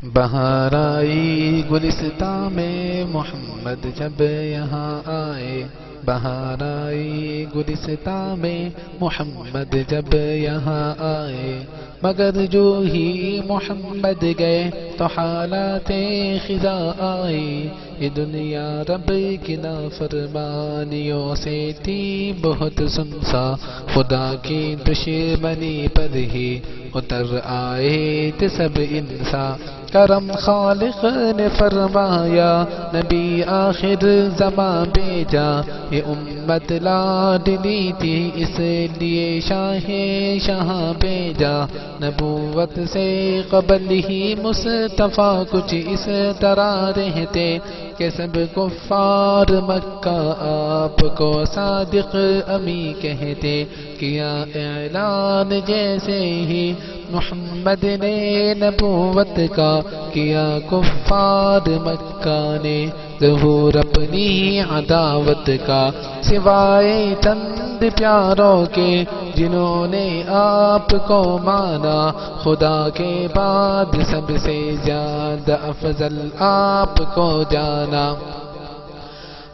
بہار آئی گلستان میں محمد جب یہاں آئے، بہار آئی گلستان میں محمد جب یہاں آئے، مگر جو ہی محمد گئے تو حالات خزاں آئی۔ یہ دنیا رب کی نافرمانیوں سے تھی بہت سنسا، خدا کی دشمنی پر ہی اتر آئے تھے سب انسان۔ کرم خالق نے فرمایا نبی آخر زمان بھیجا، یہ امت لاڈلی تھی اس لیے شاہ بھیجا۔ نبوت سے قبل ہی مصطفیٰ کچھ اس طرح رہتے کہ سب کفار مکہ آپ کو صادق امی کہتے۔ کیا اعلان جیسے ہی محمد نے نبوت کا، کیا کفار مکہ نے ظہور اپنی عداوت کا۔ سوائے چند پیاروں کے جنہوں نے آپ کو مانا، خدا کے بعد سب سے زیادہ افضل آپ کو جانا۔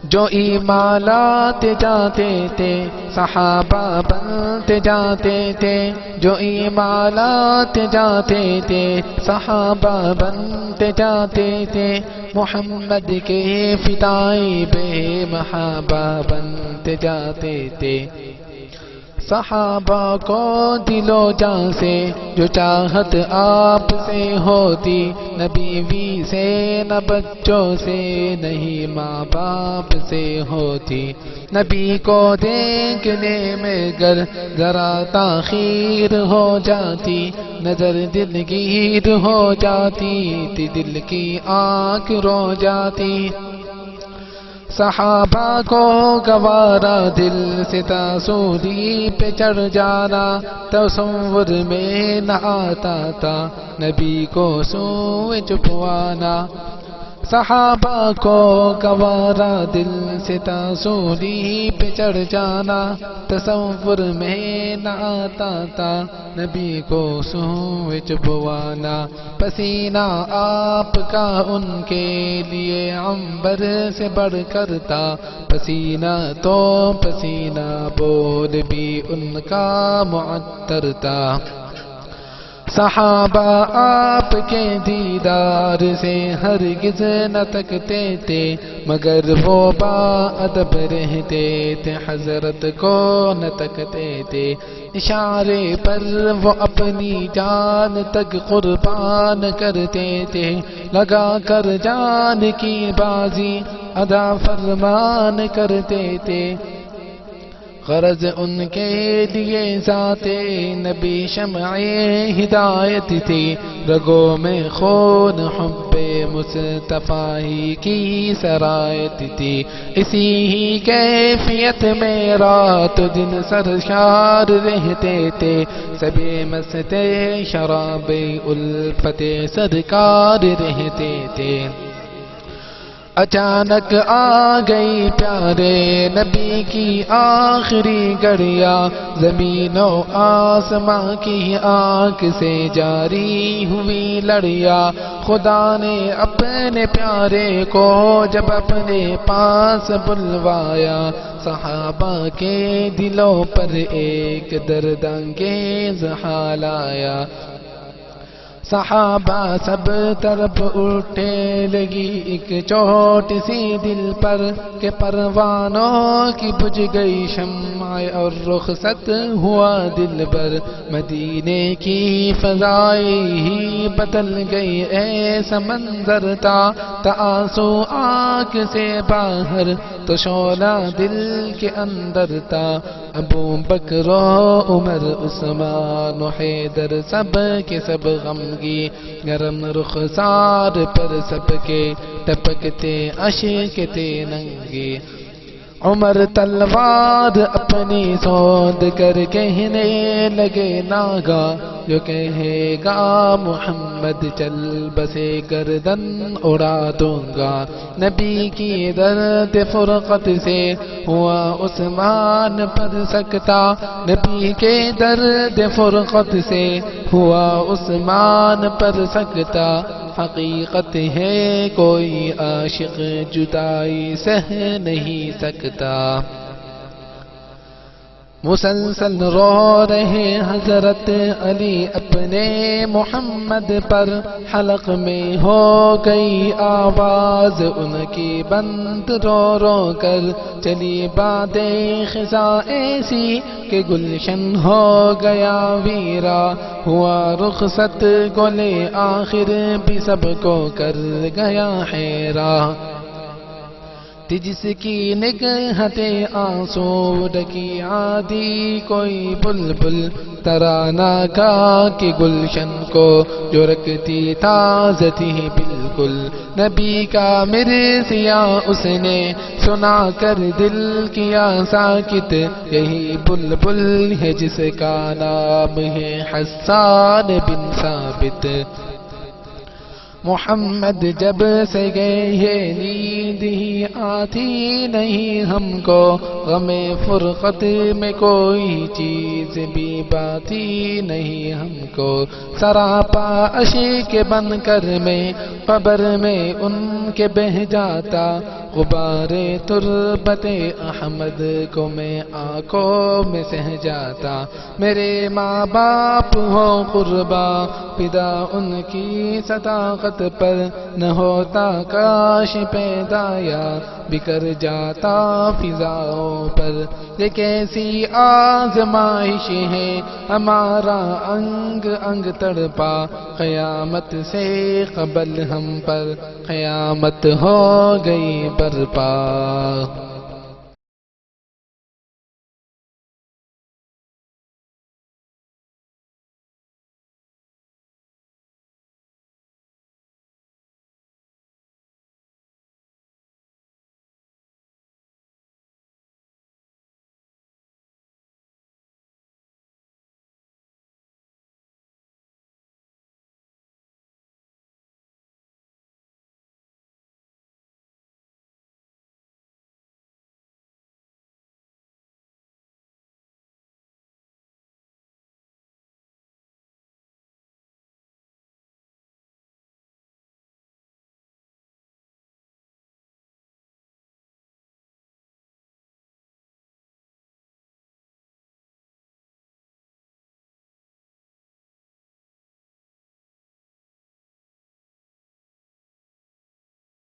جو ایمان لاتے جاتے تھے صحابہ بنتے جاتے تھے، جو ایمان لاتے جاتے تھے صحابہ بنتے جاتے تھے، محمد کے فدائی بے محابہ بنتے جاتے تھے۔ صحابہ کو دل و جان سے جو چاہت آپ سے ہوتی، نہ بیوی سے نہ بچوں سے نہیں ماں باپ سے ہوتی۔ نبی کو دیکھنے میں گر ذرا تاخیر ہو جاتی، نظر دلگیر ہو جاتی تھی، دل کی آنکھ رو جاتی۔ صحابہ کو گوارا دل سے تاثری پہ چڑھ جانا، تصور میں نہ آتا تھا نبی کو سوئے چھپوانا۔ صحابہ کو گوارا دل سے تاثری پہ چڑھ جانا، تصور میں نہ آتا تھا نبی کو سوئے چھپوانا۔ پسینہ آپ کا ان کے لیے عنبر سے بڑھ کر تھا، پسینہ تو پسینہ بول بھی ان کا معطر تھا۔ صحابہ آپ کے دیدار سے ہرگز نہ تکتے تھے، مگر وہ باادب رہتے تھے، حضرت کو نہ تکتے تھے۔ اشارے پر وہ اپنی جان تک قربان کرتے تھے، لگا کر جان کی بازی ادا فرمان کرتے تھے۔ غرض ان کے لیے ذات نبی شمع ہدایت تھی، رگوں میں خون حب مصطفیٰ ہی کی سرایت تھی۔ اسی ہی کیفیت میں رات دن سرشار رہتے تھے، سبھی مست شراب الفت سرکار رہتے تھے۔ اچانک آ گئی پیارے نبی کی آخری گھڑیاں، زمین و آسماں کی آنکھ سے جاری ہوئی لڑیاں۔ خدا نے اپنے پیارے کو جب اپنے پاس بلوایا، صحابہ کے دلوں پر ایک درد انگیز حال آیا۔ صحابہ سب طرف اٹھنے لگی ایک چوٹ سی دل پر، کہ پروانوں کی بجھ گئی شمع اور رخصت ہوا دل بر۔ مدینے کی فضائیں ہی بدل گئی، ایسا منظر تھا آنسو آنکھ سے باہر، تو شعلہ دل کے اندر تھا۔ ابو بکر و عمر عثمان و حیدر سب کے سب غم کی گرم رخسار پر، سب کے ٹپکتے اشک تھے ننگے۔ عمر تلوار اپنی سوند کر کہنے لگے ناگا، جو کہے گا محمد چل بسے گردن اڑا دوں گا۔ نبی کی درد فرقت سے ہوا عثمان پر سکتا، نبی کے درد فرقت سے ہوا عثمان پر سکتا۔ حقیقت ہے کوئی عاشق جدائی سہ نہیں سکتا۔ مسلسل رو رہے حضرت علی اپنے محمد پر، حلق میں ہو گئی آواز ان کی بند رو رو کر، چلی بادیں خزاں ایسی کہ گلشن ہو گیا ویرا، ہوا رخصت گلے آخر بھی سب کو کر گیا حیران۔ جس کی نگہت آنسو ڈکی عادی کوئی بلبل، ترانہ گا کہ گلشن کو جو رکھتی تازہ تھی بالکل، نبی کا مرثیہ اس نے سنا کر دل کیا ساکت، یہی بلبل ہے جس کا نام ہے حسان بن ثابت۔ محمد جب سے گئے یہ نیند ہی آتی نہیں ہم کو، غم فرقت میں کوئی چیز بھی باتی نہیں ہم کو، سراپا عشق بن کر میں قبر میں ان کے بہہ جاتا، غبار تربت احمد کو میں آنکھوں میں سہ جاتا، میرے ماں باپ ہو قربا فدا ان کی صداقت پر، نہ ہوتا کاش پیدا یا بکر جاتا فضاؤں پر، یہ کیسی آزمائش ہے ہمارا انگ انگ تڑپا، قیامت سے قبل ہم پر قیامت ہو گئی برپا۔